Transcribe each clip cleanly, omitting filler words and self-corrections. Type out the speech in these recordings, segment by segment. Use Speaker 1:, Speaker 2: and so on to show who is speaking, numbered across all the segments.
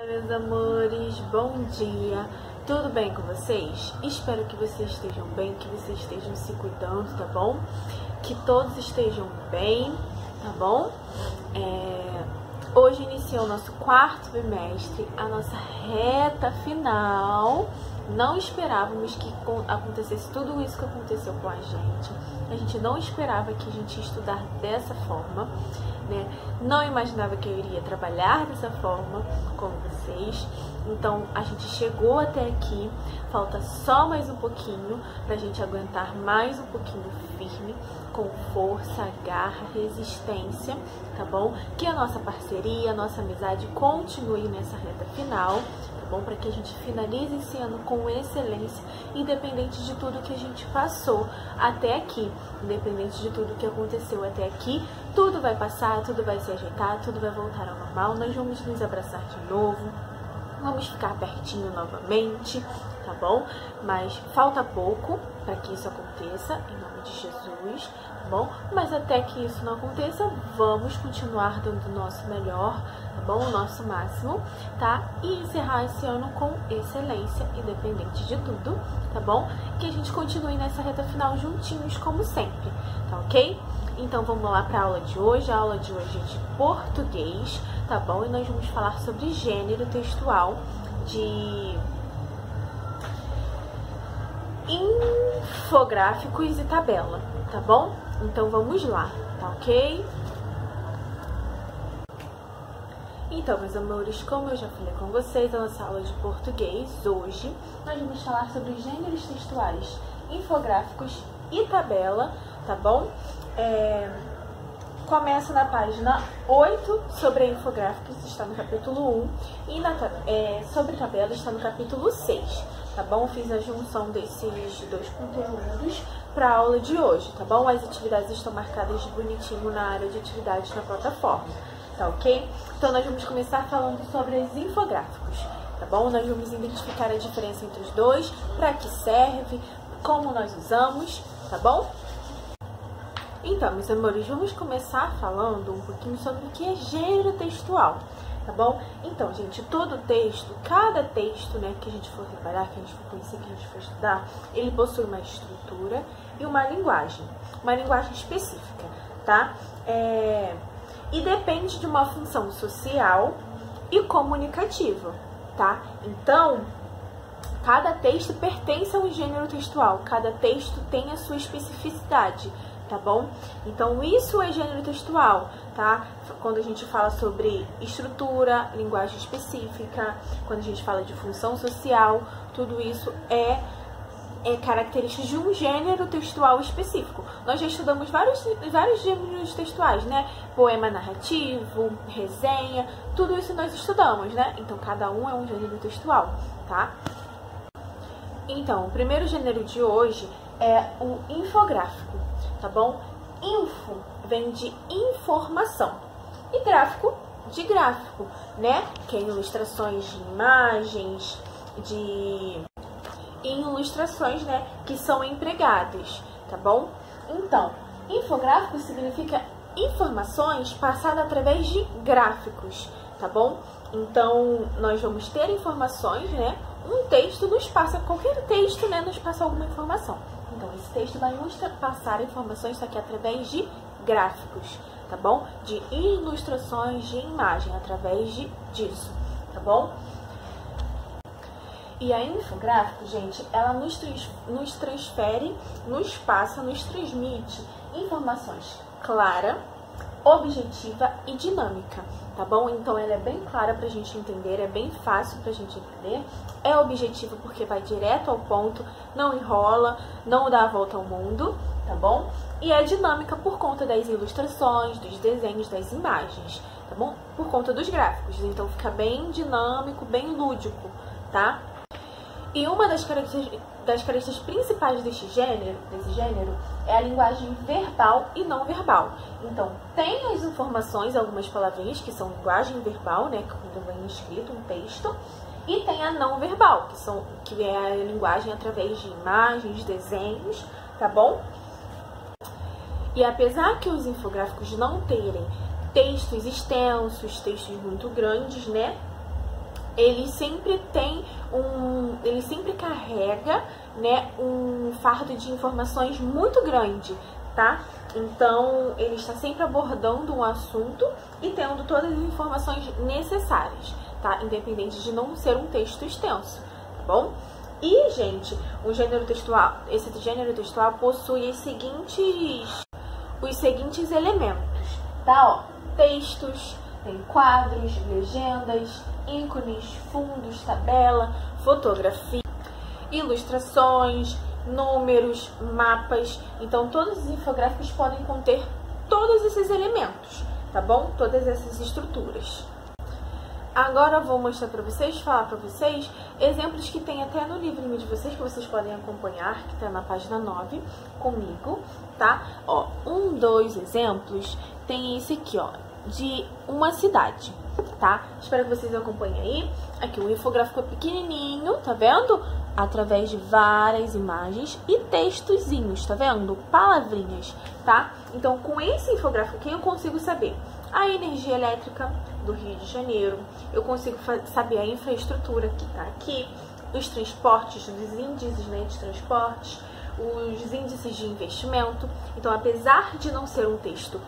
Speaker 1: Meus amores, bom dia! Tudo bem com vocês? Espero que vocês estejam bem, que vocês estejam se cuidando, tá bom? Que todos estejam bem, tá bom? Hoje inicia o nosso quarto bimestre, a nossa reta final. Não esperávamos que acontecesse tudo isso que aconteceu com a gente. A gente não esperava que a gente ia estudar dessa forma, né? Não imaginava que eu iria trabalhar dessa forma com vocês. Então a gente chegou até aqui. Falta só mais um pouquinho pra gente aguentar mais um pouquinho firme, com força, garra, resistência, tá bom? Que a nossa parceria, a nossa amizade continue nessa reta final, tá bom? Para que a gente finalize esse ano com excelência, independente de tudo que a gente passou até aqui, independente de tudo que aconteceu até aqui, tudo vai passar, tudo vai se ajeitar, tudo vai voltar ao normal, nós vamos nos abraçar de novo, vamos ficar pertinho novamente, tá bom? Mas falta pouco para que isso aconteça, em nome de Jesus, tá bom? Mas até que isso não aconteça, vamos continuar dando o nosso melhor, tá bom? O nosso máximo, tá? E encerrar esse ano com excelência, independente de tudo, tá bom? Que a gente continue nessa reta final juntinhos, como sempre, tá ok? Então vamos lá para a aula de hoje. A aula de hoje é de português, tá bom? E nós vamos falar sobre gênero textual de infográficos e tabela, tá bom? Então vamos lá, tá ok? Então, meus amores, como eu já falei com vocês, a nossa aula de português hoje nós vamos falar sobre gêneros textuais, infográficos e tabela, tá bom? Começa na página 8, sobre infográficos está no capítulo 1 e sobre tabela está no capítulo 6, tá bom? Fiz a junção desses dois conteúdos para a aula de hoje, tá bom? As atividades estão marcadas de bonitinho na área de atividades na plataforma, tá ok? Então nós vamos começar falando sobre os infográficos, tá bom? Nós vamos identificar a diferença entre os dois, para que serve, como nós usamos, tá bom? Então, meus amores, vamos começar falando um pouquinho sobre o que é gênero textual, tá bom? Então, gente, todo texto, cada texto, né, que a gente for reparar, que a gente for conhecer, que a gente for estudar, ele possui uma estrutura e uma linguagem específica, tá? E depende de uma função social e comunicativa, tá? Então, cada texto pertence a um gênero textual, cada texto tem a sua especificidade, tá bom? Então, isso é gênero textual, tá? Quando a gente fala sobre estrutura, linguagem específica, quando a gente fala de função social, tudo isso é característica de um gênero textual específico. Nós já estudamos vários gêneros textuais, né? Poema narrativo, resenha, tudo isso nós estudamos, né? Então, cada um é um gênero textual, tá? Então, o primeiro gênero de hoje é o infográfico, tá bom? Info vem de informação e gráfico de gráfico, né? Que é ilustrações de imagens, ilustrações, né, que são empregadas, tá bom? Então, infográfico significa informações passadas através de gráficos, tá bom? Então, nós vamos ter informações, né? Um texto nos passa, qualquer texto, né, nos passa alguma informação. Então, esse texto vai nos passar informações, só que através de gráficos, tá bom? De ilustrações de imagem, através disso, tá bom? E a infográfico, gente, ela nos transfere, nos passa, nos transmite informações clara, objetiva e dinâmica, tá bom? Então, ela é bem clara pra gente entender, é bem fácil pra gente entender, é objetiva porque vai direto ao ponto, não enrola, não dá a volta ao mundo, tá bom? E é dinâmica por conta das ilustrações, dos desenhos, das imagens, tá bom? Por conta dos gráficos, então fica bem dinâmico, bem lúdico, tá? E uma das características principais desse gênero é a linguagem verbal e não verbal. Então, tem as informações, algumas palavrinhas que são linguagem verbal, né, quando vem escrito um texto, e tem a não verbal, que é a linguagem através de imagens, desenhos, tá bom? E apesar que os infográficos não terem textos extensos, textos muito grandes, né, ele sempre carrega, né, um fardo de informações muito grande, tá? Então, ele está sempre abordando um assunto e tendo todas as informações necessárias, tá? Independente de não ser um texto extenso, tá bom? E, gente, esse gênero textual possui os seguintes elementos, tá? Ó, textos, tem quadros, legendas, ícones, fundos, tabela, fotografia, ilustrações, números, mapas. Então, todos os infográficos podem conter todos esses elementos, tá bom? Todas essas estruturas. Agora eu vou mostrar para vocês, falar para vocês exemplos que tem até no livrinho de vocês, que vocês podem acompanhar, que tá na página 9 comigo, tá? Ó, 2 exemplos, tem esse aqui, ó, de uma cidade, tá? Espero que vocês acompanhem aí. Aqui o infográfico é pequenininho, tá vendo? Através de várias imagens e textozinhos, tá vendo? Palavrinhas, tá? Então, com esse infográfico aqui, eu consigo saber a energia elétrica do Rio de Janeiro, eu consigo saber a infraestrutura que tá aqui, os transportes, os índices, né, de transportes, os índices de investimento. Então, apesar de não ser um texto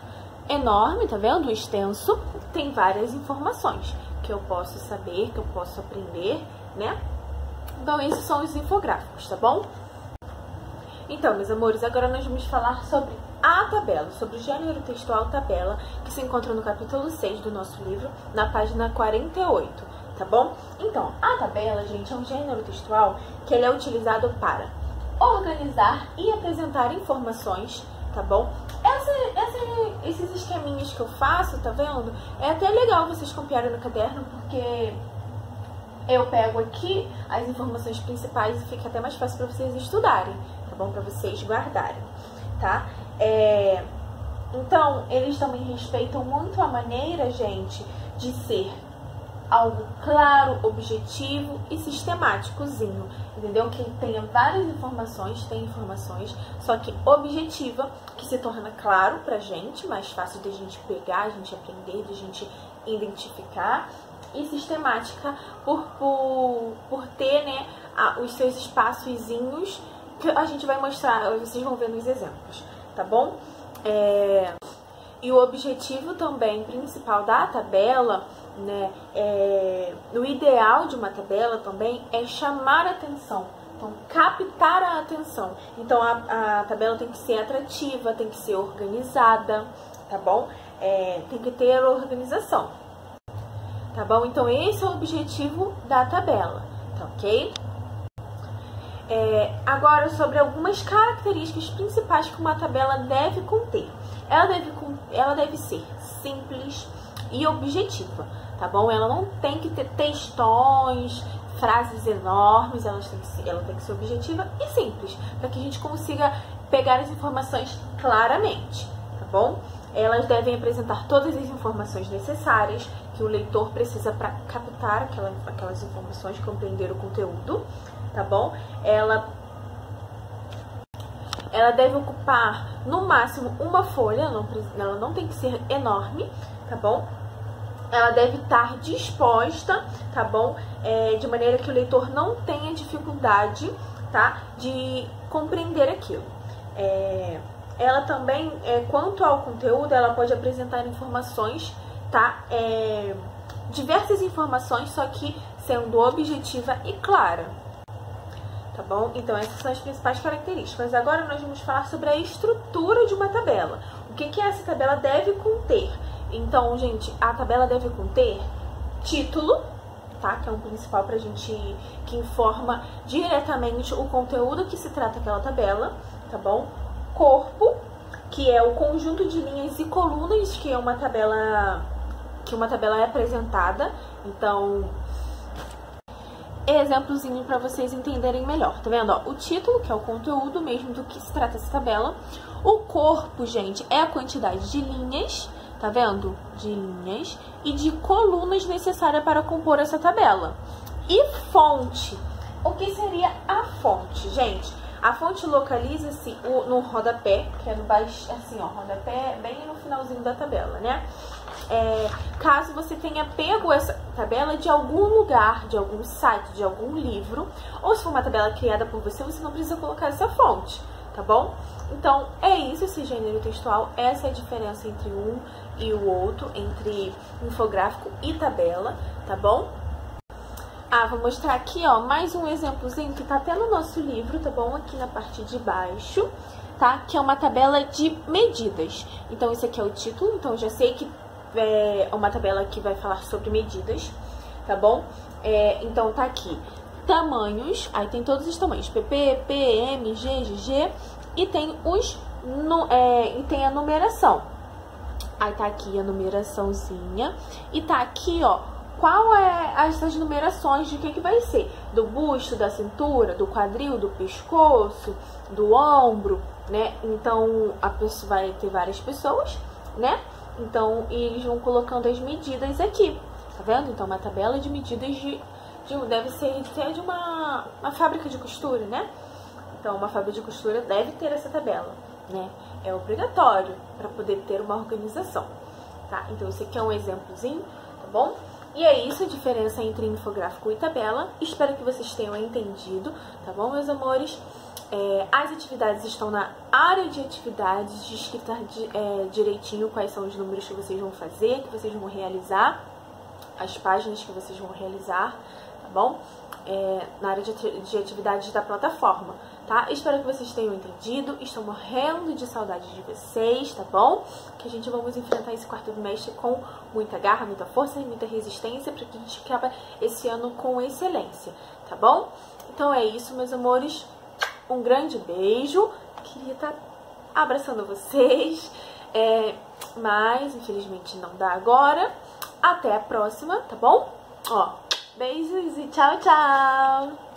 Speaker 1: enorme, tá vendo? Extenso, tem várias informações que eu posso saber, que eu posso aprender, né? Então, esses são os infográficos, tá bom? Então, meus amores, agora nós vamos falar sobre a tabela, sobre o gênero textual tabela, que se encontra no capítulo 6 do nosso livro, na página 48, tá bom? Então, a tabela, gente, é um gênero textual que ele é utilizado para organizar e apresentar informações, tá bom? Esses esqueminhas que eu faço, tá vendo? É até legal vocês copiarem no caderno, porque eu pego aqui as informações principais e fica até mais fácil para vocês estudarem, tá bom? Para vocês guardarem, tá? Então, eles também respeitam muito a maneira, gente, de ser algo claro, objetivo e sistemáticozinho, entendeu? Que tenha várias informações, tem informações, só que objetiva, que se torna claro pra gente, mais fácil de a gente pegar, a gente aprender, de a gente identificar, e sistemática por ter, né, os seus espaçozinhos que a gente vai mostrar, vocês vão ver nos exemplos, tá bom? E o objetivo também principal da tabela, né, o ideal de uma tabela também é chamar a atenção, então captar a atenção. Então a tabela tem que ser atrativa, tem que ser organizada, tá bom? Tem que ter organização, tá bom? Então esse é o objetivo da tabela, tá ok? Agora, sobre algumas características principais que uma tabela deve conter. Ela deve ser simples e objetiva, tá bom? Ela não tem que ter textões, frases enormes, ela tem que ser objetiva e simples, para que a gente consiga pegar as informações claramente, tá bom? Elas devem apresentar todas as informações necessárias que o leitor precisa para captar aquelas informações, compreender o conteúdo, tá bom? Ela deve ocupar no máximo uma folha, ela não tem que ser enorme, tá bom? Ela deve estar disposta, tá bom? De maneira que o leitor não tenha dificuldade, tá? De compreender aquilo. Ela também, quanto ao conteúdo, ela pode apresentar informações, tá? Diversas informações, só que sendo objetiva e clara, tá bom? Então, essas são as principais características. Agora, nós vamos falar sobre a estrutura de uma tabela. O que essa tabela deve conter? Então, gente, a tabela deve conter título, tá? Que é um principal pra gente, que informa diretamente o conteúdo que se trata aquela tabela, tá bom? Corpo, que é o conjunto de linhas e colunas que uma tabela é apresentada. Então, exemplozinho para vocês entenderem melhor, tá vendo? Ó, o título, que é o conteúdo mesmo do que se trata essa tabela. O corpo, gente, é a quantidade de linhas, tá vendo? De linhas e de colunas necessárias para compor essa tabela. E fonte. O que seria a fonte, gente? A fonte localiza-se no rodapé, que é no baixo, assim, ó, rodapé bem no finalzinho da tabela, né? caso você tenha pego essa tabela de algum lugar, de algum site, de algum livro, ou se for uma tabela criada por você, você não precisa colocar essa fonte, tá bom? Então, é isso, esse gênero textual, essa é a diferença entre um e o outro, entre infográfico e tabela, tá bom? Vou mostrar aqui, ó, mais um exemplozinho que tá até no nosso livro, tá bom? Aqui na parte de baixo, tá? Que é uma tabela de medidas. Então, esse aqui é o título, então eu já sei que é uma tabela que vai falar sobre medidas, tá bom? Então, tá aqui, tamanhos, aí tem todos os tamanhos, PP, PM, G, GG, e tem tem a numeração. Aí tá aqui a numeraçãozinha, e tá aqui, ó, qual é essas numerações de que vai ser? Do busto, da cintura, do quadril, do pescoço, do ombro, né? Então, a pessoa vai ter várias pessoas, né? Então, eles vão colocando as medidas aqui, tá vendo? Então, uma tabela de medidas deve ser de uma fábrica de costura, né? Então, uma fábrica de costura deve ter essa tabela, né? É obrigatório para poder ter uma organização, tá? Então, esse aqui é um exemplozinho, tá bom? E é isso, a diferença entre infográfico e tabela. Espero que vocês tenham entendido, tá bom, meus amores? As atividades estão na área de atividades, descrita direitinho quais são os números que vocês vão fazer, que vocês vão realizar, as páginas que vocês vão realizar, tá bom? Na área de atividades da plataforma, tá? Espero que vocês tenham entendido, estou morrendo de saudade de vocês, tá bom? Que a gente vamos enfrentar esse quarto trimestre com muita garra, muita força e muita resistência para que a gente acabe esse ano com excelência, tá bom? Então é isso, meus amores, um grande beijo, queria estar abraçando vocês, mas infelizmente não dá agora. Até a próxima, tá bom? Ó, beijos e tchau, tchau!